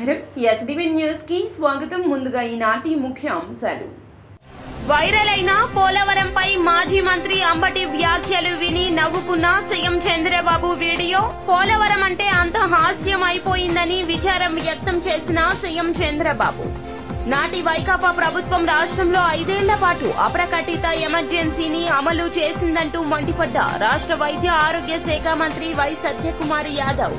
నమస్కారం SDV news కి స్వాగతం ముందుగా ఈనాటి ముఖ్య అంశాలు వైరల్ అయిన పోలవరంపై మాజీ మంత్రి అంబటి వ్యాఖ్యలు విని నవ్వుకున్న సీఎం చంద్రబాబు వీడియో పోలవరం అంటే అంత హాస్యం అయిపోయిందని విచారం వ్యక్తం చేసిన సీఎం చంద్రబాబు నాటి వైకాపా ప్రభుత్వం రాష్ట్రంలో 5 ఏళ్ల పాటు అప్రకటిత ఎమర్జెన్సీని అమలు చేసిందంటూ మండిపడ్డ రాష్ట్ర వైద్య ఆరోగ్య శాఖ మంత్రి వై సత్యకుమార్ యాదవ్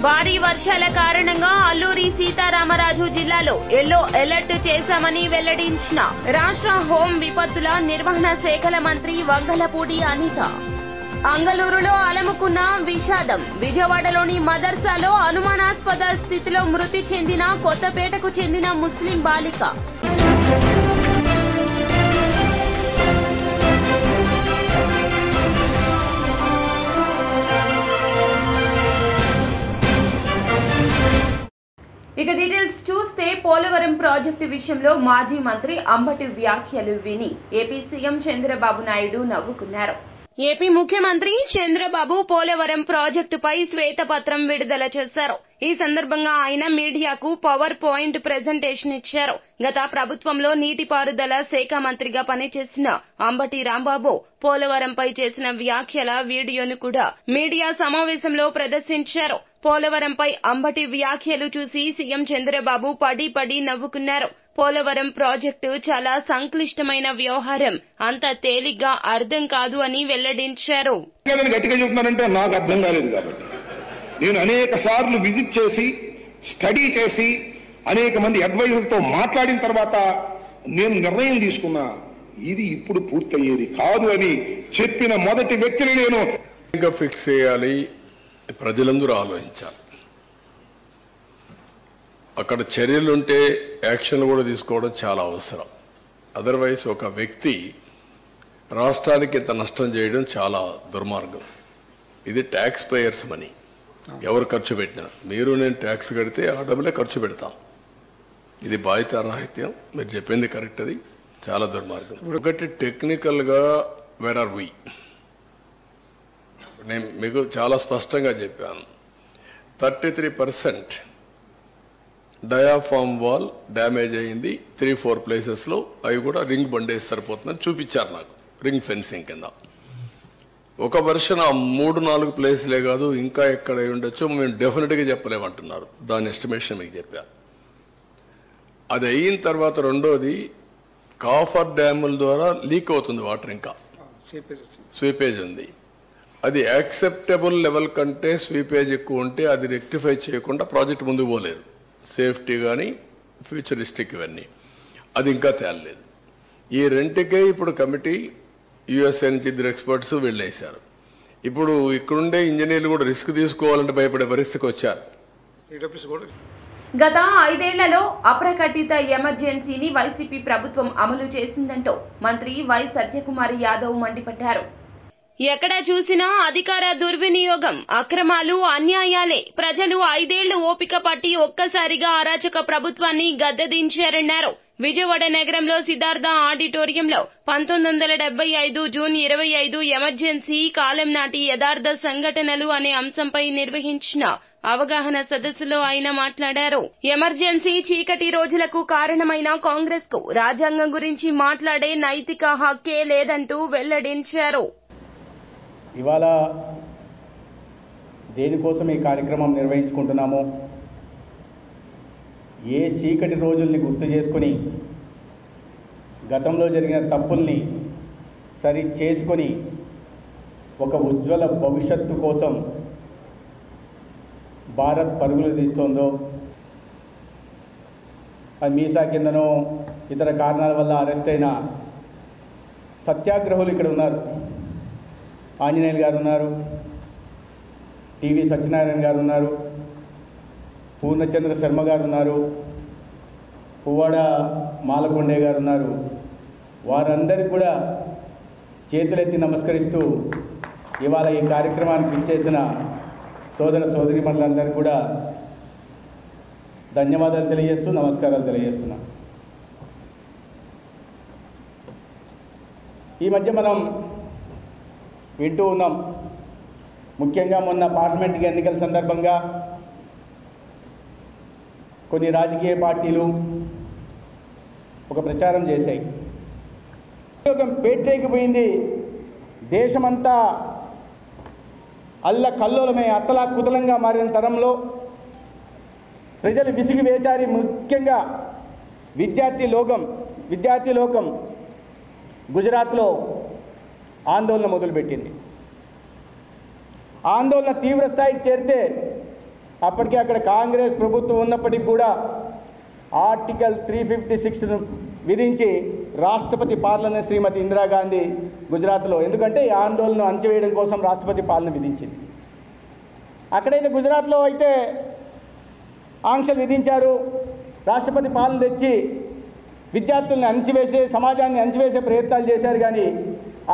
భారీ వర్షాల కారణంగా అల్లూరి సీతారామరాజు జిల్లాలో ఎల్లో అలర్ట్ చేశామని వెల్లడించిన రాష్ట్ర హోం విపత్తుల నిర్వహణ శాఖల మంత్రి వంగలపూడి అనిత అంగళూరులో అలముకున్న విషాదం విజయవాడలోని మదర్సాలో అనుమానాస్పద స్థితిలో మృతి చెందిన కొత్తపేటకు చెందిన ముస్లిం బాలిక ఇక డీటెయిల్స్ చూస్తే పోలవరం ప్రాజెక్టు విషయంలో మాజీ మంత్రి అంబటి వ్యాఖ్యలు విని ఏపీ సీఎం చంద్రబాబు నాయుడు నవ్వుకున్నారు. ఏపీ ముఖ్యమంత్రి చంద్రబాబు పోలవరం ప్రాజెక్టుపై శ్వేతపత్రం విడుదల చేశారు. ఈ సందర్భంగా ఆయన మీడియాకు పవర్ పాయింట్ ప్రెజెంటేషన్ ఇచ్చారు. గత ప్రభుత్వంలో నీటిపారుదల శాఖ మంత్రిగా పనిచేసిన అంబటి రాంబాబు పోలవరంపై చేసిన వ్యాఖ్యల వీడియోను కూడా మీడియా సమావేశంలో ప్రదర్శించారు. పోలవరంపై అంబటి వ్యాఖ్యలు చూసి సీఎం చంద్రబాబు పడి నవ్వుకున్నారు. పోలవరం ప్రాజెక్టు చాలా సంక్లిష్టమైన వ్యవహారం, అంత తేలిగ్గా అర్థం కాదు అని వెల్లడించారు. గట్టిగా చెప్తున్నానంటే నాకు అర్థం కాలేదు కాబట్టి నేను అనేక సార్లు విజిట్ చేసి స్టడీ చేసి అనేక మంది అడ్వైజర్తో మాట్లాడిన తర్వాత నేను నిర్ణయం తీసుకున్నా ఇది ఇప్పుడు పూర్తయ్యేది కాదు అని చెప్పిన మొదటి వ్యక్తిని నేను ఫిక్స్ చేయాలి. ప్రజలందరూ ఆలోచించాలి. అక్కడ చర్యలుంటే యాక్షన్లు కూడా తీసుకోవడం చాలా అవసరం. అదర్వైజ్ ఒక వ్యక్తి రాష్ట్రానికి ఇంత నష్టం చేయడం చాలా దుర్మార్గం. ఇది ట్యాక్స్ పేయర్స్ మనీ. ఎవరు ఖర్చు పెట్టినా మీరు నేను ట్యాక్స్ కడితే ఆ డబ్బులే ఖర్చు పెడతాం. ఇది బాధ్యతారాహిత్యం. మీరు చెప్పింది కరెక్ట్. అది చాలా దుర్మార్గం. ఒకటి టెక్నికల్గా వేర్ ఆర్ వీ, నేను మీకు చాలా స్పష్టంగా చెప్పాను. 33% డయాఫామ్ వాల్ డ్యామేజ్ అయింది 3-4 ప్లేసెస్లో. అవి కూడా రింగ్ బండేసి సరిపోతుందని చూపించారు నాకు, రింగ్ ఫెన్సింగ్ కింద. ఒక వర్షన్ ఆ 3-4 ప్లేస్లే కాదు, ఇంకా ఎక్కడ ఉండొచ్చో మేము డెఫినెట్గా చెప్పలేమంటున్నారు. దాని ఎస్టిమేషన్ మీకు చెప్పాను. అది అయిన తర్వాత రెండోది కాఫర్ డ్యాముల ద్వారా లీక్ అవుతుంది వాటర్, ఇంకా స్వీపేజ్ ఉంది. అది యాక్సెప్టబుల్ లెవెల్ కంటే స్వీపేజ్ ఎక్కువ ఉంటే అది రెక్టిఫై చేయకుండా ప్రాజెక్ట్ ముందుకు పోలేదు. సేఫ్టీ కానీ ఫ్యూచరిస్టిక్ ఇవన్నీ అది ఇంకా తేలలేదు. ఈ రెంటికే ఇప్పుడు కమిటీ యుఎస్ఏ నుంచి 2 ఎక్స్పర్ట్స్ వెళ్ళేశారు. ఇప్పుడు ఇక్కడుండే ఇంజనీర్లు కూడా రిస్క్ తీసుకోవాలంటే భయపడే పరిస్థితికి వచ్చారు. గత 5 ఏళ్లలో అప్రకటిత ఎమర్జెన్సీని వైసీపీ ప్రభుత్వం అమలు చేసిందంటూ మంత్రి వై సత్యకుమార్ యాదవ్ మండిపడ్డారు. ఎక్కడ చూసినా అధికార దుర్వినియోగం, అక్రమాలు, అన్యాయాలే. ప్రజలు 5 ఏళ్లు ఓపిక పట్టి ఒక్కసారిగా అరాచక ప్రభుత్వాన్ని గద్దెదించారన్నారు. విజయవాడ నగరంలో సిద్ధార్థ ఆడిటోరియంలో 1975 జూన్ 25 ఎమర్జెన్సీ కాలం నాటి యథార్థ సంఘటనలు అనే అంశంపై నిర్వహించిన అవగాహన సదస్సులో ఆయన మాట్లాడారు. ఎమర్జెన్సీ చీకటి రోజులకు కారణమైన కాంగ్రెస్ కు రాజ్యాంగం గురించి మాట్లాడే నైతిక హక్కే లేదంటూ వెల్లడించారు. ఇవాళ దేనికోసం ఈ కార్యక్రమం నిర్వహించుకుంటున్నామో, ఏ చీకటి రోజుల్ని గుర్తు చేసుకొని గతంలో జరిగిన తప్పుల్ని సరి చేసుకొని ఒక ఉజ్వల భవిష్యత్తు కోసం భారత్ పరుగులు తీస్తోందో, అది మీసా కిందనో ఇతర కారణాల వల్ల అరెస్ట్ అయిన సత్యాగ్రహులు ఇక్కడ ఉన్నారు. ఆంజనేయులు గారు ఉన్నారు, టీవీ సత్యనారాయణ గారు ఉన్నారు, పూర్ణచంద్ర శర్మ గారు ఉన్నారు, పువ్వాడ మాలకొండే గారు ఉన్నారు. వారందరికీ కూడా చేతులెత్తి నమస్కరిస్తూ ఇవాళ ఈ కార్యక్రమానికి ఇచ్చేసిన సోదర సోదరీమణులందరికీ కూడా ధన్యవాదాలు తెలియజేస్తూ నమస్కారాలు తెలియజేస్తున్నా. ఈ మధ్య మనం వింటూ ఉన్నాం, ముఖ్యంగా మొన్న పార్లమెంట్ ఎన్నికల సందర్భంగా కొన్ని రాజకీయ పార్టీలు ఒక ప్రచారం చేశాయి. ఉద్యోగం పేటరేగిపోయింది, దేశమంతా అల్లకల్లోలమే అత్తలాకుతలంగా మారిన తరంలో ప్రజలు విసిగి వేచారి. ముఖ్యంగా విద్యార్థి లోకం గుజరాత్లో ఆందోళన మొదలుపెట్టింది. ఆందోళన తీవ్ర స్థాయికి చేరితే అప్పటికే అక్కడ కాంగ్రెస్ ప్రభుత్వం ఉన్నప్పటికీ కూడా ఆర్టికల్ 356ను విధించి రాష్ట్రపతి పాలన శ్రీమతి ఇందిరాగాంధీ గుజరాత్లో, ఎందుకంటే ఈ ఆందోళన అణచివేయడం కోసం రాష్ట్రపతి పాలన విధించింది. అక్కడైతే గుజరాత్లో అయితే ఆంక్షలు విధించారు, రాష్ట్రపతి పాలన తెచ్చి విద్యార్థుల్ని అణచివేసే, సమాజాన్ని అణచివేసే ప్రయత్నాలు చేశారు. కానీ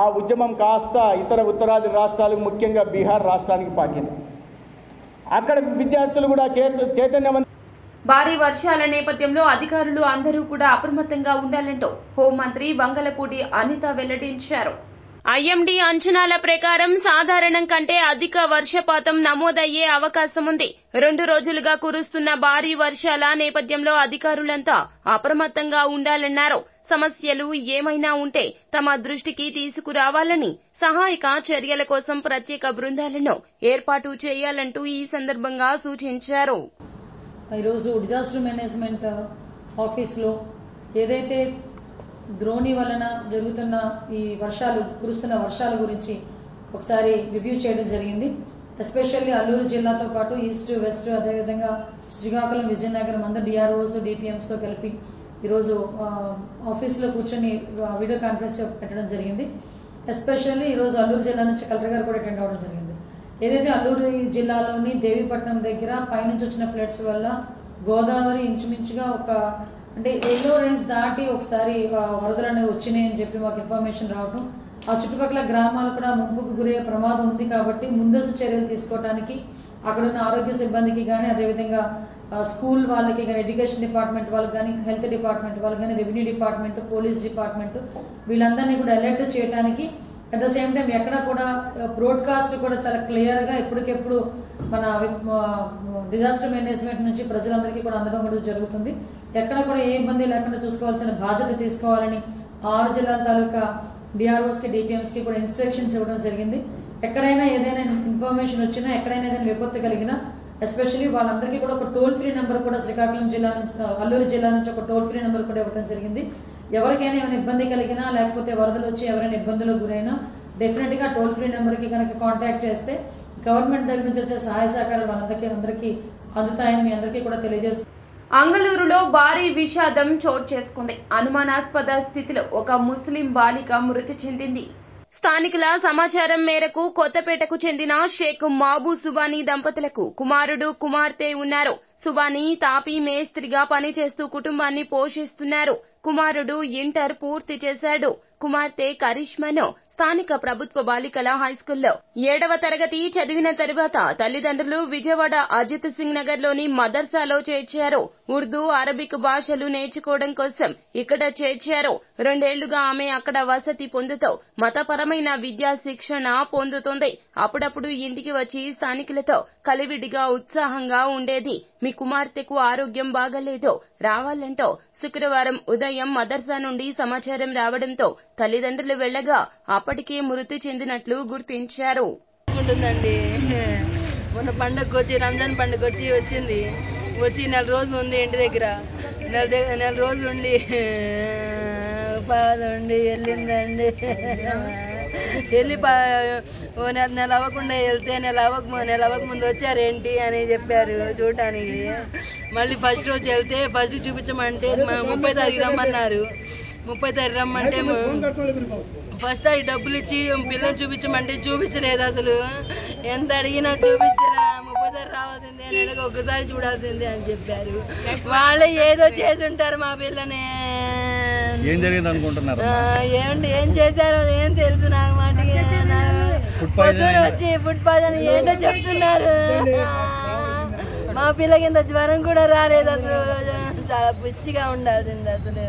ఆ ఉద్యమం కాస్త ఇతర ఉత్తరాది రాష్ట్రాలకు, ముఖ్యంగా బీహార్ రాష్ట్రానికి పాకింది. అక్కడ విద్యార్థులు కూడా చైతన్యవంతం. భారీ వర్షాల నేపథ్యంలో అధికారులు అందరూ కూడా అప్రమత్తంగా ఉండాలంటూ హోంమంత్రి వంగలపూడి అనిత వెల్లడించారు. ఐఎండీ అంచనాల ప్రకారం సాధారణం కంటే అధిక వర్షపాతం నమోదయ్యే అవకాశం ఉంది. 2 రోజులుగా కురుస్తున్న భారీ వర్షాల నేపథ్యంలో అధికారులంతా అప్రమత్తంగా ఉండాలన్నారు. సమస్యలు ఏమైనా ఉంటే తమ దృష్టికి తీసుకురావాలని, సహాయక చర్యల కోసం ప్రత్యేక బృందాలను ఏర్పాటు చేయాలంటూ ఈ సందర్భంగా సూచించారు. ఈరోజు డిజాస్టర్ మేనేజ్మెంట్ ఆఫీస్లో ఏదైతే ద్రోణి వలన జరుగుతున్న ఈ కురుస్తున్న వర్షాల గురించి ఒకసారి రివ్యూ చేయడం జరిగింది. ఎస్పెషల్లీ అల్లూరు జిల్లాతో పాటు ఈస్ట్ వెస్ట్, అదేవిధంగా శ్రీకాకుళం, విజయనగరం అందరూ డిఆర్ఓస్, డిపిఎంస్తో కలిపి ఈరోజు ఆఫీస్లో కూర్చొని వీడియో కాన్ఫరెన్స్ పెట్టడం జరిగింది. ఎస్పెషల్లీ ఈరోజు అల్లూరు జిల్లా నుంచి కలెక్టర్ గారు కూడా అటెండ్ అవ్వడం జరిగింది. ఏదైతే అల్లూరు జిల్లాలోని దేవీపట్నం దగ్గర పైనుంచి వచ్చిన ఫ్లడ్స్ వల్ల గోదావరి ఇంచుమించుగా అంటే ఎల్లో రేంజ్ దాటి ఒకసారి వరదలు అనేవి వచ్చినాయని చెప్పి మాకు ఇన్ఫర్మేషన్ రావడం, ఆ చుట్టుపక్కల గ్రామాలు కూడా ముంపుకు గురయ్యే ప్రమాదం ఉంది. కాబట్టి ముందస్తు చర్యలు తీసుకోవడానికి అక్కడ ఉన్న ఆరోగ్య సిబ్బందికి కానీ, అదేవిధంగా స్కూల్ వాళ్ళకి కానీ, ఎడ్యుకేషన్ డిపార్ట్మెంట్ వాళ్ళకి కానీ, హెల్త్ డిపార్ట్మెంట్ వాళ్ళకి కానీ, రెవెన్యూ డిపార్ట్మెంట్, పోలీస్ డిపార్ట్మెంట్ వీళ్ళందరినీ కూడా అలర్ట్ చేయడానికి, అట్ ద సేమ్ టైం ఎక్కడ కూడా బ్రాడ్కాస్ట్ కూడా చాలా క్లియర్గా ఎప్పటికెప్పుడు మన డిజాస్టర్ మేనేజ్మెంట్ నుంచి ప్రజలందరికీ కూడా అందడం కూడా జరుగుతుంది. ఎక్కడ కూడా ఏ ఇబ్బంది లేకుండా చూసుకోవాల్సిన బాధ్యత తీసుకోవాలని 6 జిల్లాల తాలూకా డిఆర్ఓస్కి, డిపిఎంస్కి కూడా ఇన్స్ట్రక్షన్స్ ఇవ్వడం జరిగింది. ఎక్కడైనా ఏదైనా ఇన్ఫర్మేషన్ వచ్చినా, ఎక్కడైనా ఏదైనా విపత్తు కలిగినా ఎస్పెషల్లీ వాళ్ళందరికీ కూడా ఒక టోల్ ఫ్రీ నెంబర్ కూడా శ్రీకాకుళం జిల్లా నుంచి, అల్లూరు జిల్లా నుంచి ఒక టోల్ ఫ్రీ నెంబర్ కూడా ఇవ్వడం జరిగింది. ఎవరికైనా ఏమైనా ఇబ్బంది కలిగినా, లేకపోతే వరదలు వచ్చి ఎవరైనా ఇబ్బందులకు గురైనా డెఫినెట్గా టోల్ ఫ్రీ నెంబర్కి కనుక కాంటాక్ట్ చేస్తే గవర్నమెంట్ దగ్గర నుంచి వచ్చే సహాయ సహకారాలు వాళ్ళందరికీ అందుతాయని మీ అందరికీ కూడా తెలియజేస్తుంది. అంగళూరులో భారీ విషాదం చోటు చేసుకుంది. అనుమానాస్పద స్థితిలో ఒక ముస్లిం బాలిక మృతి చెందింది. స్థానికుల సమాచారం మేరకు కొత్తపేటకు చెందిన షేక్ మాబూ సుబానీ దంపతులకు కుమారుడు, కుమార్తె ఉన్నారు. సుబానీ తాపీ మేస్త్రిగా పనిచేస్తూ కుటుంబాన్ని పోషిస్తున్నారు. కుమారుడు ఇంటర్ పూర్తి చేశాడు. కుమార్తె కరిష్మాను స్థానిక ప్రభుత్వ బాలికల హైస్కూల్లో 7వ తరగతి చదివిన తరువాత తల్లిదండ్రులు విజయవాడ అజిత్ సింగ్ నగర్ లోని మదర్సాలో చేర్చారు. ఉర్దూ, అరబిక్ భాషలు నేర్చుకోవడం కోసం ఇక్కడ చేర్చారు. 2 ఏళ్లుగా ఆమె అక్కడ వసతి పొందుతూ మతపరమైన విద్యా శిక్షణ పొందుతోంది. అప్పుడప్పుడు ఇంటికి వచ్చి స్థానికులతో కలివిడిగా ఉత్సాహంగా ఉండేది. మీ కుమార్తెకు ఆరోగ్యం బాగలేదు, రావాలంటూ శుక్రవారం ఉదయం మదర్సా నుండి సమాచారం రావడంతో తల్లిదండ్రులు వెళ్లగా అప్పటికే మృతి చెందినట్లు గుర్తించారు. మొన్న పండుగకు వచ్చి, రంజాన్ పండుగ వచ్చింది. వచ్చి 4 రోజులు ఉంది ఇంటి దగ్గర. 4 రోజులు ఉండి వెళ్ళిందండి. వెళ్ళి నెల అవ్వకుండా వెళ్తే నెల అవ్వక ముందు వచ్చారేంటి అని చెప్పారు చూడటానికి. మళ్ళీ ఫస్ట్ రోజు వెళ్తే ఫస్ట్ చూపించమంటే 30 తారీఖు రమ్మన్నారు. 30 తారీఖు రమ్మంటే ఫస్ట్ అది డబ్బులు ఇచ్చి పిల్లలు చూపించమంటే చూపించలేదు. అసలు ఎంత అడిగినా చూపించినా 30 తారీఖు రావాల్సిందే, నెలకు ఒక్కసారి చూడాల్సిందే అని చెప్పారు. వాళ్ళే ఏదో చేసి ఉంటారు మా పిల్లని. ఏం జరిగింది అనుకుంటున్నారు? ఏం చేశారో ఏం తెలుసు నాకు. మాటికి పొద్దున వచ్చి ఫుడ్ పాయిజన్ ఏంటో చెప్తున్నారు. మా పిల్లకి ఇంత జ్వరం కూడా రాలేదు. అసలు చాలా పుష్టిగా ఉండాల్సింది. అసలు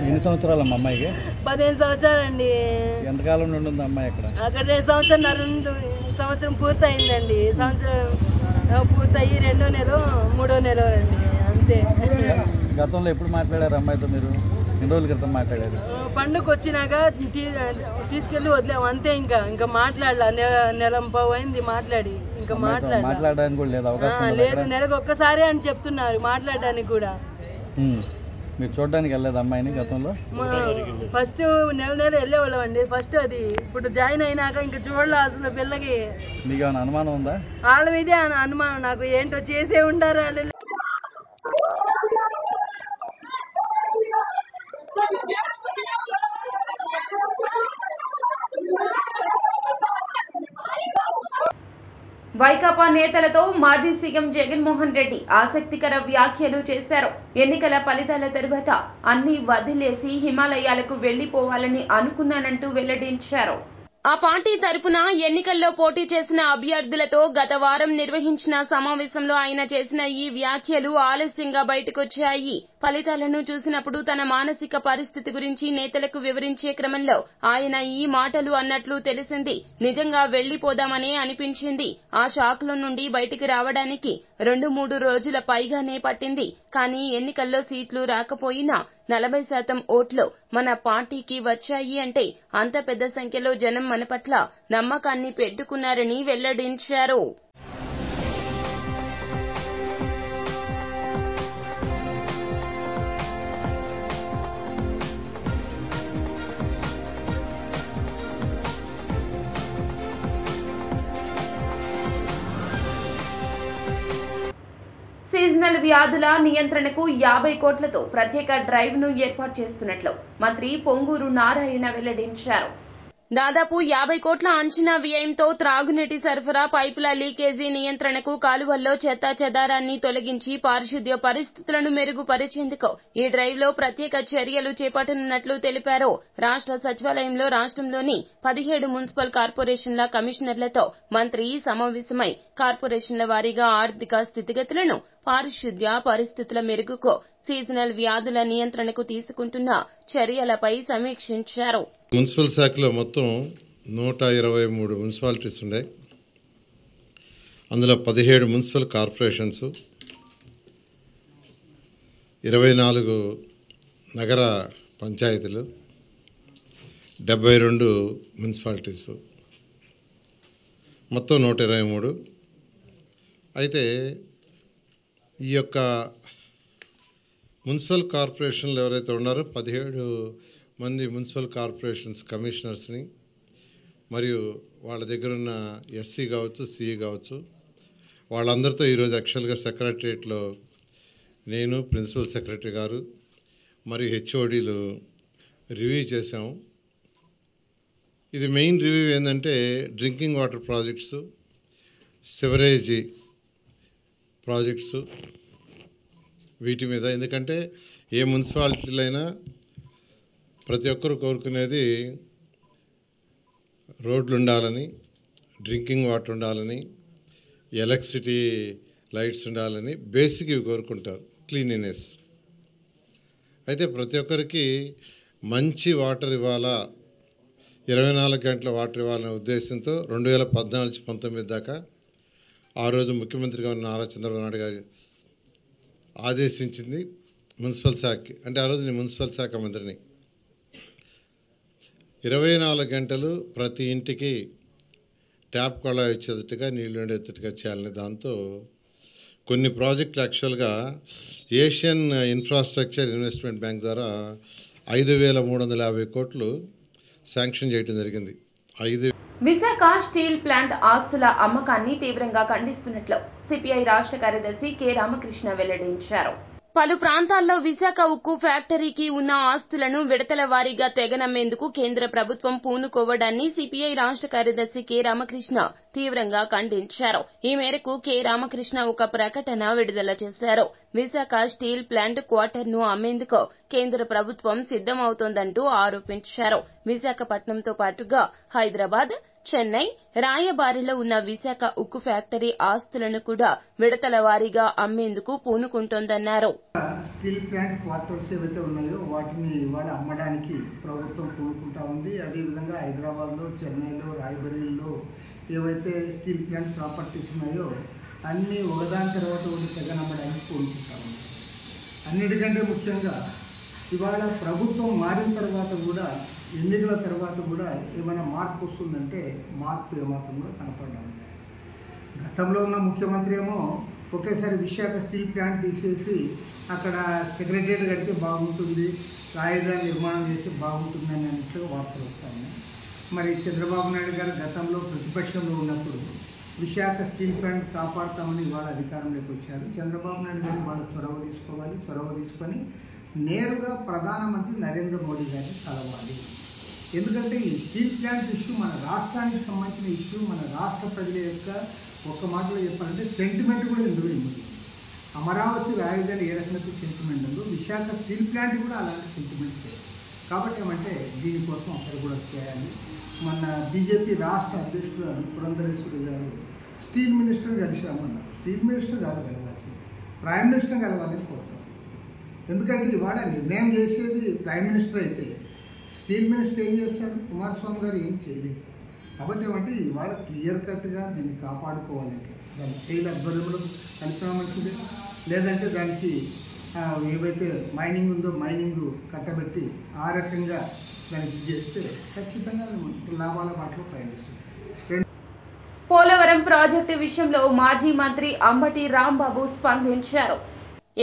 ఎన్ని సంవత్సరాలు అమ్మాయికి? 15 సంవత్సరాలండి. ఎంతకాలం నుండి ఉంది అమ్మాయి అక్కడ? అక్కడ 2 సంవత్సరం పూర్తయిందండి. సంవత్సరం పూర్తయి 2వ నెల 3వ నెల అండి. అంతే. గతంలో ఎప్పుడు మాట్లాడారు అమ్మాయితో మీరు? ఎన్ని రోజుల క్రితం మాట్లాడారు? పండుగ వచ్చినాక తీసుకెళ్లి వదిలేము అంతే. ఇంకా మాట్లాడలా, నెల అయింది మాట్లాడి. ఇంకా మాట్లాడడానికి కూడా లేదు అవకాశం లేదు. నెలకు ఒక్కసారి అని చెప్తున్నారు మాట్లాడడానికి కూడా. మీరు చూడడానికి వెళ్ళలేదు అమ్మాయిని గతంలో? ఫస్ట్ నెల వెళ్ళేవాళ్ళం అండి. ఫస్ట్ అది ఇప్పుడు జాయిన్ అయినాక ఇంకా చూడలే అసలు పిల్లకి. మీకు ఏమైనా అనుమానం ఉందా? వాళ్ళ మీదే అనుమానం నాకు. ఏంటో చేసే ఉంటారు వాళ్ళు. వైకాపా నేతలతో మాజీ సీఎం జగన్మోహన్ రెడ్డి ఆసక్తికర వ్యాఖ్యలు చేశారు. ఎన్నికల ఫలితాల తర్వాత అన్ని వదిలేసి హిమాలయాలకు వెళ్లిపోవాలని అనుకున్నానంటూ వెల్లడించారు. ఆ పార్టీ తరపున ఎన్నికల్లో పోటీ చేసిన అభ్యర్థులతో గత వారం నిర్వహించిన సమావేశంలో ఆయన చేసిన ఈ వ్యాఖ్యలు ఆలస్యంగా బయటకొచ్చాయి. ఫలితాలను చూసినప్పుడు తన మానసిక పరిస్థితి గురించి నేతలకు వివరించే క్రమంలో ఆయన ఈ మాటలు అన్నట్లు తెలిసింది. నిజంగా వెళ్లిపోదామనే అనిపించింది. ఆ షాక్లో నుండి బయటికి రావడానికి 2-3 రోజుల పైగానే పట్టింది. కానీ ఎన్నికల్లో సీట్లు రాకపోయినా 40% ఓట్లు మన పార్టీకి వచ్చాయి అంటే అంత పెద్ద సంఖ్యలో జనం మన పట్ల నమ్మకాన్ని పెట్టుకున్నారని వెల్లడించారు. సీజనల్ వ్యాధుల నియంత్రణకు 50 కోట్లతో ప్రత్యేక డ్రైవ్ ను ఏర్పాటు చేస్తున్నట్లు మంత్రి పొంగూరు నారాయణ వెల్లడించారు. దాదాపు 50 కోట్ల అంచనా వ్యయంతో త్రాగునీటి సరఫరా, పైపుల లీకేజీ నియంత్రణకు, కాలువల్లో చెత్తా చెదారాన్ని తొలగించి పారిశుద్ధ్య పరిస్థితులను మెరుగుపరిచేందుకు ఈ డ్రైవ్ లో ప్రత్యేక చర్యలు చేపట్టనున్నట్లు తెలిపారు. రాష్ట్ర సచివాలయంలో రాష్ట్రంలోని 17 మున్సిపల్ కార్పొరేషన్ల కమిషనర్లతో మంత్రి సమావేశమై కార్పొరేషన్ల వారీగా ఆర్థిక స్థితిగతులను, పారిశుద్ధ్య పరిస్థితుల మెరుగుకు, సీజనల్ వ్యాధుల నియంత్రణకు తీసుకుంటున్న చర్యలపై సమీక్షించారు. మున్సిపల్ శాఖలో మొత్తం 123 మున్సిపాలిటీస్ ఉన్నాయి. అందులో 17 మున్సిపల్ కార్పొరేషన్స్, 24 నగర పంచాయతీలు, 72 మున్సిపాలిటీస్, మొత్తం 123. అయితే ఈ యొక్క మున్సిపల్ కార్పొరేషన్లు ఎవరైతే ఉన్నారో 17 మంది మున్సిపల్ కార్పొరేషన్స్ కమిషనర్స్ని, మరియు వాళ్ళ దగ్గర ఉన్న ఎస్సీ కావచ్చు, సిఈ కావచ్చు, వాళ్ళందరితో ఈరోజు యాక్చువల్గా సెక్రటరియట్లో నేను, ప్రిన్సిపల్ సెక్రటరీ గారు మరియు హెచ్ఓడీలు రివ్యూ చేసాము. ఇది మెయిన్ రివ్యూ ఏంటంటే డ్రింకింగ్ వాటర్ ప్రాజెక్ట్స్, సివరేజీ ప్రాజెక్ట్స్, వీటి మీద. ఎందుకంటే ఏ మున్సిపాలిటీలో అయినా ప్రతి ఒక్కరు కోరుకునేది రోడ్లు ఉండాలని, డ్రింకింగ్ వాటర్ ఉండాలని, ఎలక్ట్రిసిటీ లైట్స్ ఉండాలని, బేసిక్ ఇవి కోరుకుంటారు, క్లీనినెస్. అయితే ప్రతి ఒక్కరికి మంచి వాటర్ ఇవ్వాలా, 24 గంటల వాటర్ ఇవ్వాలనే ఉద్దేశంతో 2014-19 దాకా ఆ రోజు ముఖ్యమంత్రిగా ఉన్న నారా చంద్రబాబు నాయుడు గారు ఆదేశించింది మున్సిపల్ శాఖకి. అంటే ఆ రోజు నేను మున్సిపల్ శాఖ మంత్రిని. 24 గంటలు ప్రతి ఇంటికి ట్యాప్ కొళాయి వచ్చేటట్టుగా, నీళ్లు ఉండేటట్టుగా చేయాలని దాంతో కొన్ని ప్రాజెక్టులు యాక్చువల్గా ఏషియన్ ఇన్ఫ్రాస్ట్రక్చర్ ఇన్వెస్ట్మెంట్ బ్యాంక్ ద్వారా 5,350 కోట్లు శాంక్షన్ చేయడం జరిగింది. విశాఖ స్టీల్ ప్లాంట్ ఆస్తుల అమ్మకాన్ని తీవ్రంగా ఖండిస్తున్నట్లు సిపిఐ రాష్ట్ర కార్యదర్శి కె రామకృష్ణ వెల్లడించారు. పలు ప్రాంతాల్లో విశాఖ ఉక్కు ఫ్యాక్టరీకి ఉన్న ఆస్తులను విడతల వారీగా తెగనమ్మేందుకు కేంద్ర ప్రభుత్వం పూనుకోవడాన్ని సిపిఐ రాష్ట్ర కార్యదర్శి కె రామకృష్ణ తీవ్రంగా ఖండించారు. ఈ మేరకు కె రామకృష్ణ ఒక ప్రకటన విడుదల చేశారు. విశాఖ స్టీల్ ప్లాంట్ క్వార్టర్ను అమ్మేందుకు కేంద్ర ప్రభుత్వం సిద్దమవుతోందంటూ ఆరోపించారు. విశాఖపట్నంతో పాటుగా హైదరాబాద్, చెన్నై, రాయబారిలో ఉన్న విశాఖ ఉక్కు ఫ్యాక్టరీ ఆస్తులను కూడా విడతల వారీగా అమ్మేందుకు పూనుకుంటోందన్నారు. స్టీల్ ప్లాంట్ క్వార్టర్స్ ఏవైతే ఉన్నాయో వాటిని ఇవాళ అమ్మడానికి ప్రభుత్వం పూనుకుంటా ఉంది. అదేవిధంగా హైదరాబాద్లో, చెన్నైలో, రాయబరేలీలో ఏవైతే స్టీల్ ప్లాంట్ ప్రాపర్టీస్ ఉన్నాయో అన్నీ ఒకదాని తర్వాత ఒకటి తెగనమ్మడానికి పూనుకుంటా ఉంది. అన్నిటికంటే ముఖ్యంగా ఇవాళ ప్రభుత్వం మారిన తర్వాత కూడా ఎన్నికల తర్వాత కూడా ఏమైనా మార్పు వస్తుందంటే మార్పు ఏమాత్రం కూడా కనపడడం లేదు. గతంలో ఉన్న ముఖ్యమంత్రి ఏమో ఒకేసారి విశాఖ స్టీల్ ప్లాంట్ తీసేసి అక్కడ సెక్రటరియట్ కడితే బాగుంటుంది, రాజధాని నిర్మాణం చేసి బాగుంటుంది అన్నట్లు వార్తలు వస్తాయి. మరి చంద్రబాబు నాయుడు గారు గతంలో ప్రతిపక్షంలో ఉన్నప్పుడు విశాఖ స్టీల్ ప్లాంట్ కాపాడుతామని ఇవాళ అధికారంలోకి వచ్చారు. చంద్రబాబు నాయుడు గారిని వాళ్ళు చొరవ తీసుకొని నేరుగా ప్రధానమంత్రి నరేంద్ర మోడీ గారిని కలవాలి. ఎందుకంటే ఈ స్టీల్ ప్లాంట్ ఇష్యూ మన రాష్ట్రానికి సంబంధించిన ఇష్యూ, మన రాష్ట్ర ప్రజల యొక్క ఒక్క మాటలో చెప్పాలంటే సెంటిమెంట్ కూడా ఇందులో ఉంది. అమరావతి రాజధాని ఏ రకమైన సెంటిమెంట్ ఉందో విశాఖ స్టీల్ ప్లాంట్ కూడా అలాంటి సెంటిమెంట్ లేదు. కాబట్టి ఏమంటే దీనికోసం అక్కడ కూడా చేయాలి. మన బీజేపీ రాష్ట్ర అధ్యక్షుడు పురంధరేశ్వరి గారు స్టీల్ మినిస్టర్ కలిసామన్నారు. స్టీల్ మినిస్టర్ కాదు కలవాల్సింది, ప్రైమ్ మినిస్టర్ కలవాలని కోరుతాం. ఎందుకంటే ఇవాళ నిర్ణయం చేసేది ప్రైమ్ మినిస్టర్ అయితే స్టీల్ మినిస్టర్ ఏం చేస్తాడు? కుమారస్వామి గారు ఏం చేయలేదు. కాబట్టి ఏమంటే ఇవాళ క్లియర్ కట్గా దీన్ని కాపాడుకోవాలంటే దాన్ని శైలి అధ్వర్యంలో కలిపినా మంచిది, లేదంటే దానికి ఏవైతే మైనింగ్ ఉందో మైనింగ్ కట్టబెట్టి ఆ రకంగా దానికి చేస్తే ఖచ్చితంగా లాభాల బాటలో పయనిస్తుంది. పోలవరం ప్రాజెక్టు విషయంలో మాజీ మంత్రి అంబటి రాంబాబు స్పందించారు.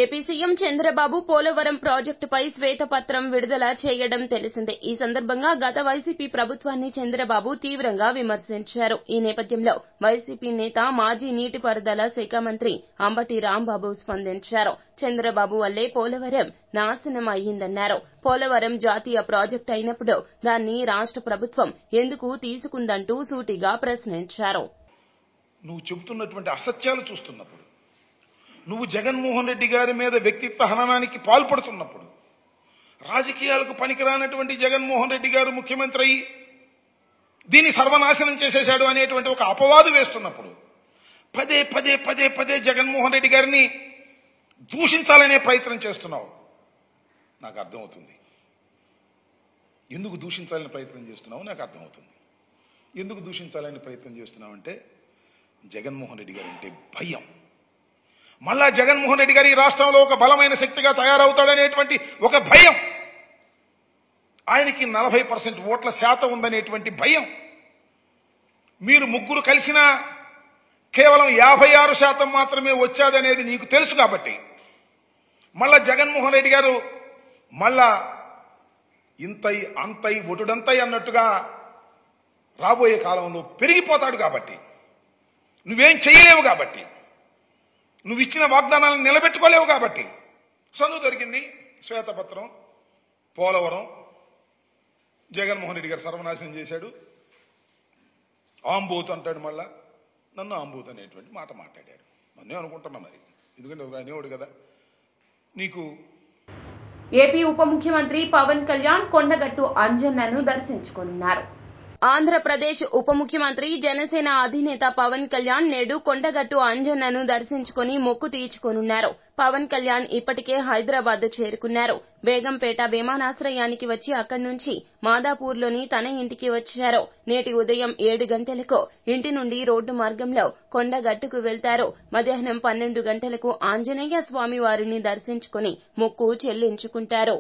ఏపీ సీఎం చంద్రబాబు పోలవరం ప్రాజెక్టుపై శ్వేతపత్రం విడుదల చేయడం తెలిసిందే. ఈ సందర్భంగా గత వైసీపీ ప్రభుత్వాన్ని చంద్రబాబు తీవ్రంగా విమర్శించారు. ఈ నేపథ్యంలో వైసీపీ నేత మాజీ నీటిపారుదల శాఖ మంత్రి అంబటి రాంబాబు స్పందించారు. చంద్రబాబు వల్లే పోలవరం నాశనం అయ్యిందన్నారు. పోలవరం జాతీయ ప్రాజెక్టు అయినప్పుడు దాన్ని రాష్ట్ర ప్రభుత్వం ఎందుకు తీసుకుందంటూ సూటిగా ప్రశ్నించారు. నువ్వు చెబుతున్నటువంటి అసత్యాలు చూస్తున్నప్పుడు, నువ్వు జగన్మోహన్ రెడ్డి గారి మీద వ్యక్తిత్వ హననానికి పాల్పడుతున్నప్పుడు, రాజకీయాలకు పనికిరానటువంటి జగన్మోహన్ రెడ్డి గారు ముఖ్యమంత్రి అయ్యి దీన్ని సర్వనాశనం చేసేశాడు అనేటువంటి ఒక అపవాదు వేస్తున్నప్పుడు పదే పదే పదే పదే జగన్మోహన్ రెడ్డి గారిని దూషించాలనే ప్రయత్నం చేస్తున్నావు. నాకు అర్థమవుతుంది ఎందుకు దూషించాలని ప్రయత్నం చేస్తున్నావు. నాకు అర్థమవుతుంది ఎందుకు దూషించాలని ప్రయత్నం చేస్తున్నావు అంటే జగన్మోహన్ రెడ్డి గారు అంటే భయం. మళ్ళా జగన్మోహన్ రెడ్డి గారు ఈ రాష్ట్రంలో ఒక బలమైన శక్తిగా తయారవుతాడనేటువంటి ఒక భయం, ఆయనకి 40% ఓట్ల శాతం ఉందనేటువంటి భయం. మీరు ముగ్గురు కలిసినా కేవలం 56% మాత్రమే వచ్చాదనేది నీకు తెలుసు. కాబట్టి మళ్ళా జగన్మోహన్ రెడ్డి గారు మళ్ళా ఇంతై అంతై ఒటుడంతై అన్నట్టుగా రాబోయే కాలంలో పెరిగిపోతాడు. కాబట్టి నువ్వేం చేయలేవు, కాబట్టి నువ్వు ఇచ్చిన వాగ్దానాలను నిలబెట్టుకోలేవు. కాబట్టి సందు దొరికింది శ్వేతపత్రం, పోలవరం జగన్మోహన్ రెడ్డి గారు సర్వనాశనం చేశాడు, ఆంబోత్ అంటాడు. మళ్ళా నన్ను ఆంబోత్ అనేటువంటి మాట మాట్లాడాడు. నన్నే అనుకుంటున్నా మరి, ఎందుకంటే ఒక అనేవాడు కదా. నీకు ఏపీ ఉప ముఖ్యమంత్రి పవన్ కళ్యాణ్ కొండగట్టు అంజన్నను దర్శించుకున్నారు. ఆంధ్రప్రదేశ్ ఉప ముఖ్యమంత్రి జనసేన అధినేత పవన్ కళ్యాణ్ నేడు కొండగట్టు అంజన్నను దర్శించుకుని మొక్కు తీర్చుకోనున్నారు. పవన్ కళ్యాణ్ ఇప్పటికే హైదరాబాద్ చేరుకున్నారు. బేగంపేట విమానాశ్రయానికి వచ్చి అక్కడి నుంచి మాదాపూర్లోని తన ఇంటికి వచ్చారు. నేటి ఉదయం 7 గంటలకు ఇంటి నుండి రోడ్డు మార్గంలో కొండగట్టుకు వెళ్తారు. మధ్యాహ్నం 12 గంటలకు ఆంజనేయ స్వామి వారిని దర్శించుకుని మొక్కు చెల్లించుకుంటారు.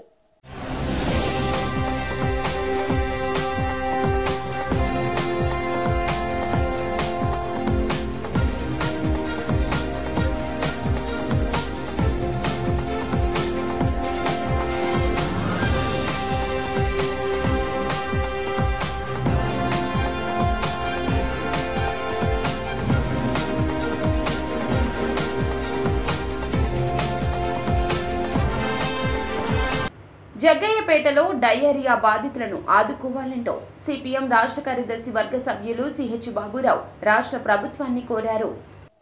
జగ్గయ్యపేటలో డయేరియా బాధితులను ఆదుకోవాలంటూ సిపిఎం రాష్ట్ర కార్యదర్శి వర్గ సభ్యులు సిహెచ్ బాబురావు రాష్ట్ర ప్రభుత్వాన్ని కోరారు.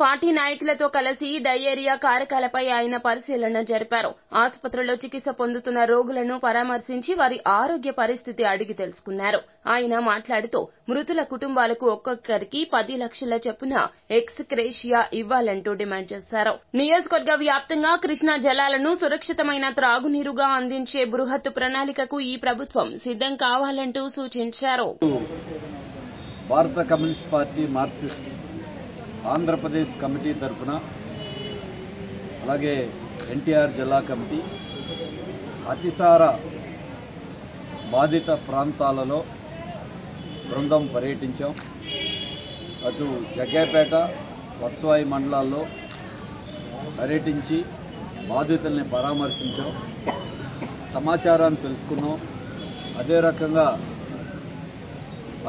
పార్టీ నాయకులతో కలిసి డయేరియా కారకాలపై ఆయన పరిశీలన జరిపారు. ఆసుపత్రిలో చికిత్స పొందుతున్న రోగులను పరామర్శించి వారి ఆరోగ్య పరిస్థితి అడిగి తెలుసుకున్నారు. ఆయన మాట్లాడుతూ మృతుల కుటుంబాలకు ఒక్కొక్కరికి 10 లక్షల చొప్పున ఎక్స్గ్రేషియా ఇవ్వాలంటూ డిమాండ్ చేశారు. నియోజకవర్గ వ్యాప్తంగా కృష్ణా జలాలను సురక్షితమైన త్రాగునీరుగా అందించే బృహత్ ప్రణాళికకు ఈ ప్రభుత్వం సిద్ధం కావాలంటూ సూచించారు. భారత communist party Marxist Andhra Pradesh committee తరఫున, అలాగే ఎన్టీఆర్ జిల్లా కమిటీ అతిసార బాధిత ప్రాంతాలలో బృందం పర్యటించాం. అటు జగ్గేపేట, వత్సవాయి మండలాల్లో పర్యటించి బాధితుల్ని పరామర్శించాం, సమాచారాన్ని తెలుసుకున్నాం. అదే రకంగా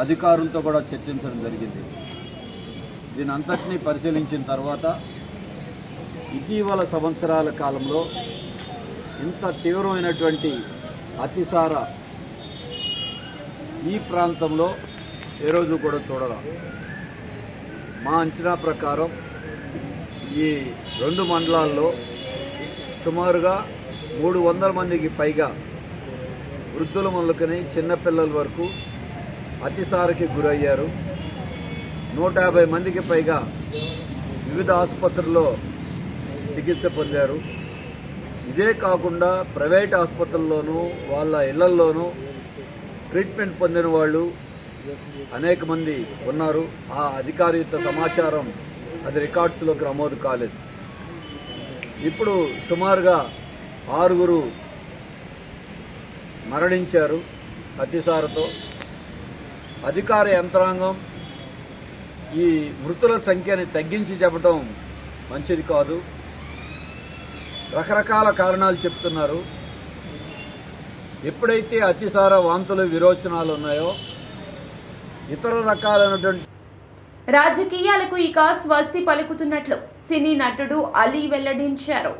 అధికారులతో కూడా చర్చించడం జరిగింది. దీని అంతటినీ పరిశీలించిన తర్వాత ఇటీవల సంవత్సరాల కాలంలో ఇంత తీవ్రమైనటువంటి అతిసార ఈ ప్రాంతంలో ఏ రోజు కూడా చూడరా. మా అంచనా ప్రకారం ఈ 2 మండలాల్లో సుమారుగా 300 మందికి పైగా వృద్ధుల మొదలుకొని చిన్నపిల్లల వరకు అతిసారకి గురయ్యారు. 150 మందికి పైగా వివిధ ఆసుపత్రుల్లో చికిత్స పొందారు. ఇదే కాకుండా ప్రైవేట్ ఆసుపత్రుల్లోనూ వాళ్ళ ఇళ్లల్లోనూ ట్రీట్మెంట్ పొందిన వాళ్ళు అనేక మంది ఉన్నారు. ఆ అధికారిత సమాచారం అది రికార్డ్స్లోకి నమోదు కాలేదు. ఇప్పుడు సుమారుగా 6 మరణించారు అతిసారతో. అధికార యంత్రాంగం ఈ మృతుల సంఖ్యని తగ్గించి చెప్పడం మంచిది కాదు. రకరకాల కారణాలు చెప్తున్నారు. ఎప్పుడైతే అతిసార వాంతులు విరోచనాలు ఉన్నాయో ఇతర రకాలైనటువంటి రాజకీయాలకు ఇక స్వస్తి పలుకుతున్నట్లు సినీ నటుడు అలీ వెల్లడించారు.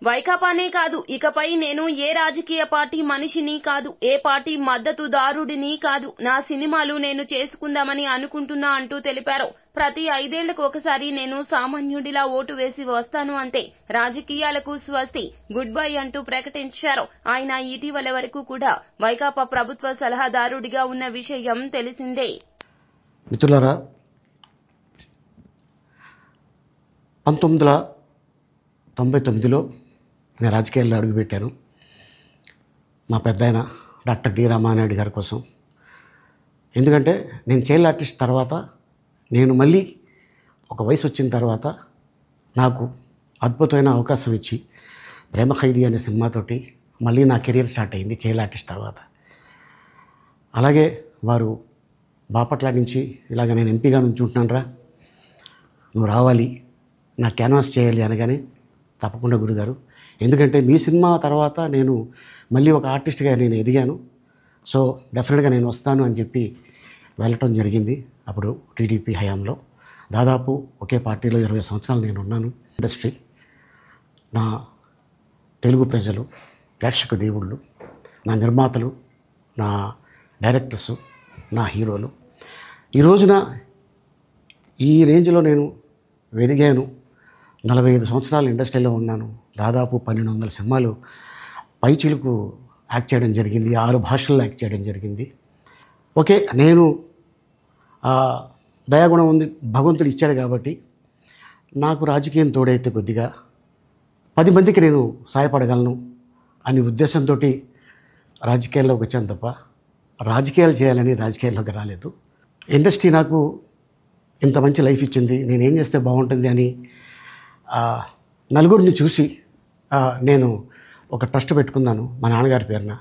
వైకాపానే కాదు, ఇకపై నేను ఏ రాజకీయ పార్టీ మనిషిని కాదు, ఏ పార్టీ మద్దతుదారుడిని కాదు, నా సినిమాలు నేను చేసుకుందామని అనుకుంటున్నా అంటూ తెలిపారు. ప్రతి 5 ఏళ్లకు ఒకసారి నేను సామాన్యుడిలా ఓటు వేసి వస్తాను అంతే, రాజకీయాలకు స్వస్తి, గుడ్ బై అంటూ ప్రకటించారు. ఆయన ఇటీవల వరకు కూడా వైకాపా ప్రభుత్వ సలహాదారుడిగా ఉన్న విషయం తెలిసిందే. మిత్రులారా, 1999లో నేను రాజకీయాల్లో అడుగుపెట్టాను. మా పెద్దాయన డాక్టర్ డి రామానాయుడు గారి కోసం. ఎందుకంటే నేను చైల్డ్ ఆర్టిస్ట్ తర్వాత నేను మళ్ళీ ఒక వయసు వచ్చిన తర్వాత నాకు అద్భుతమైన అవకాశం ఇచ్చి ప్రేమ ఖైదీ అనే సినిమాతోటి మళ్ళీ నా కెరీర్ స్టార్ట్ అయింది చైల్డ్ ఆర్టిస్ట్ తర్వాత. అలాగే వారు బాపట్ల నుంచి ఇలాగ నేను ఎంపీగా నుంచుంటున్నాను రా, నువ్వు రావాలి, నా క్యాన్వాస్ చేయాలి అనగానే తప్పకుండా గురుగారు, ఎందుకంటే మీ సినిమా తర్వాత నేను మళ్ళీ ఒక ఆర్టిస్ట్గా నేను ఎదిగాను, సో డెఫినెట్గా నేను వస్తాను అని చెప్పి వెళ్ళటం జరిగింది. అప్పుడు టీడీపీ హయాంలో దాదాపు ఒకే పార్టీలో 20 సంవత్సరాలు నేను ఉన్నాను. ఇండస్ట్రీ, నా తెలుగు ప్రజలు, ప్రేక్షక దేవుళ్ళు, నా నిర్మాతలు, నా డైరెక్టర్సు, నా హీరోలు, ఈ రోజున ఈ రేంజ్లో నేను వెదిగాను. 45 సంవత్సరాలు ఇండస్ట్రీలో ఉన్నాను. దాదాపు 1200 సినిమాలు పైచిలకు యాక్ట్ చేయడం జరిగింది. 6 భాషల్లో యాక్ట్ చేయడం జరిగింది. ఓకే, నేను దయాగుణం ఉంది, భగవంతుడు ఇచ్చాడు కాబట్టి నాకు రాజకీయం తోడైతే కొద్దిగా 10 మందికి నేను సహాయపడగలను అనే ఉద్దేశంతో రాజకీయాల్లోకి వచ్చాను తప్ప రాజకీయాలు చేయాలని రాజకీయాల్లోకి రాలేదు. ఇండస్ట్రీ నాకు ఇంత మంచి లైఫ్ ఇచ్చింది, నేనేం చేస్తే బాగుంటుంది అని నలుగురిని చూసి నేను ఒక ట్రస్ట్ పెట్టుకున్నాను మా నాన్నగారి పేరున.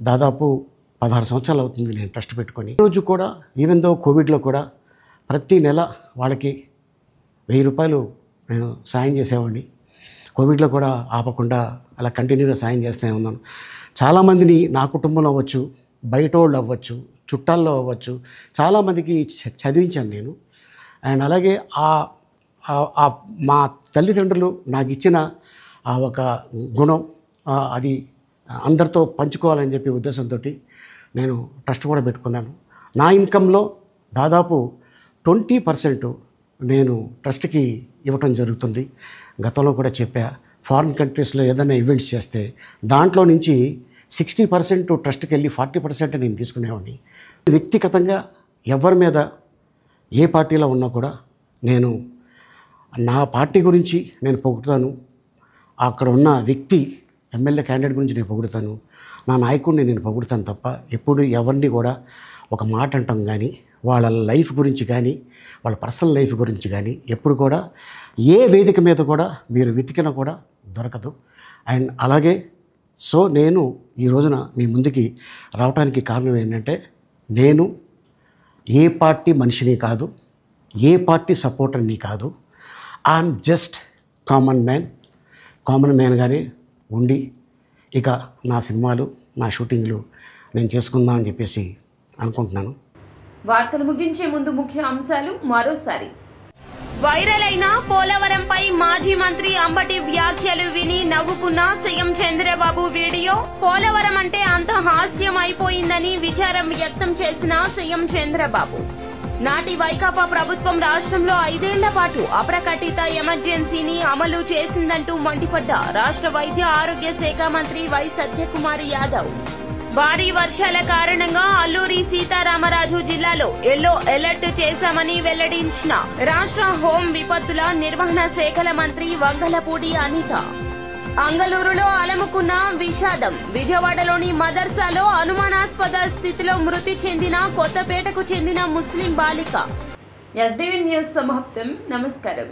దాదాపు 16 సంవత్సరాలు అవుతుంది నేను ట్రస్ట్ పెట్టుకొని. ఈరోజు కూడా ఈవెన్ దో కోవిడ్లో కూడా ప్రతి నెల వాళ్ళకి 1000 రూపాయలు నేను సాయం చేసేవాడిని. కోవిడ్లో కూడా ఆపకుండా అలా కంటిన్యూగా సాయం చేస్తూనే ఉన్నాను. చాలామందిని నా కుటుంబంలో అవ్వచ్చు, బయట వాళ్ళు అవ్వచ్చు, చుట్టాల్లో అవ్వచ్చు, చాలామందికి చదివించాను నేను. అండ్ అలాగే మా తల్లిదండ్రులు నాకు ఇచ్చిన ఒక గుణం అది అందరితో పంచుకోవాలని చెప్పి ఉద్దేశంతో నేను ట్రస్ట్ కూడా పెట్టుకున్నాను. నా ఇన్కంలో దాదాపు 20% నేను ట్రస్ట్కి ఇవ్వటం జరుగుతుంది. గతంలో కూడా చెప్పా, ఫారిన్ కంట్రీస్లో ఏదైనా ఈవెంట్స్ చేస్తే దాంట్లో నుంచి 60% ట్రస్ట్కి వెళ్ళి 40% నేను తీసుకునేవాడిని. వ్యక్తిగతంగా ఎవరి మీద ఏ పార్టీలో ఉన్నా కూడా నేను నా పార్టీ గురించి నేను పొగుడుతాను, అక్కడ ఉన్న వ్యక్తి ఎమ్మెల్యే క్యాండిడేట్ గురించి నేను పొగుడుతాను, నా నాయకుడిని నేను పొగుడుతాను తప్ప ఎప్పుడు ఎవరిని కూడా ఒక మాట అంటాం కానీ వాళ్ళ లైఫ్ గురించి కానీ వాళ్ళ పర్సనల్ లైఫ్ గురించి కానీ ఎప్పుడు కూడా ఏ వేదిక మీద కూడా మీరు వెతికినా కూడా దొరకదు. అండ్ అలాగే సో నేను ఈ రోజున మీ ముందుకి రావడానికి కారణం ఏంటంటే నేను ఏ పార్టీ మనిషిని కాదు, ఏ పార్టీ సపోర్టర్ని కాదు. ఐఎమ్ జస్ట్ కామన్ మ్యాన్గానే ఉండి ఇక నా సినిమాలు, నా షూటింగ్లు నేను చేసుకుందామని చెప్పేసి అనుకుంటున్నాను. వార్తలు ముగించే ముందు ముఖ్య అంశాలు మరోసారి. వైరల్ అయిన పోలవరంపై మాజీ మంత్రి అంబటి వ్యాఖ్యలు విని నవ్వుకున్న సీఎం చంద్రబాబు వీడియో. పోలవరం అంటే అంత హాస్యం అయిపోయిందని విచారం వ్యక్తం చేసిన సీఎం చంద్రబాబు. నాటి వైకాపా ప్రభుత్వం రాష్ట్రంలో 5 ఏళ్ల పాటు అప్రకటిత ఎమర్జెన్సీని అమలు చేసిందంటూ మండిపడ్డ రాష్ట్ర వైద్య ఆరోగ్య శాఖ మంత్రి వై సత్యకుమార్ యాదవ్. భారీ వర్షాల కారణంగా అల్లూరి సీతారామరాజు జిల్లాలో ఎల్లో అలర్ట్ చేశామని వెల్లడించిన రాష్ట్ర హోం విపత్తుల నిర్వహణ శాఖల మంత్రి వంగలపూడి అనిత. అంగళూరులో అలముకున్న విషాదం. విజయవాడలోని మదర్సాలో అనుమానాస్పద స్థితిలో మృతి చెందిన కొత్తపేటకు చెందిన ముస్లిం బాలిక. ఎస్బీవీ న్యూస్ సమాప్తం. నమస్కారం.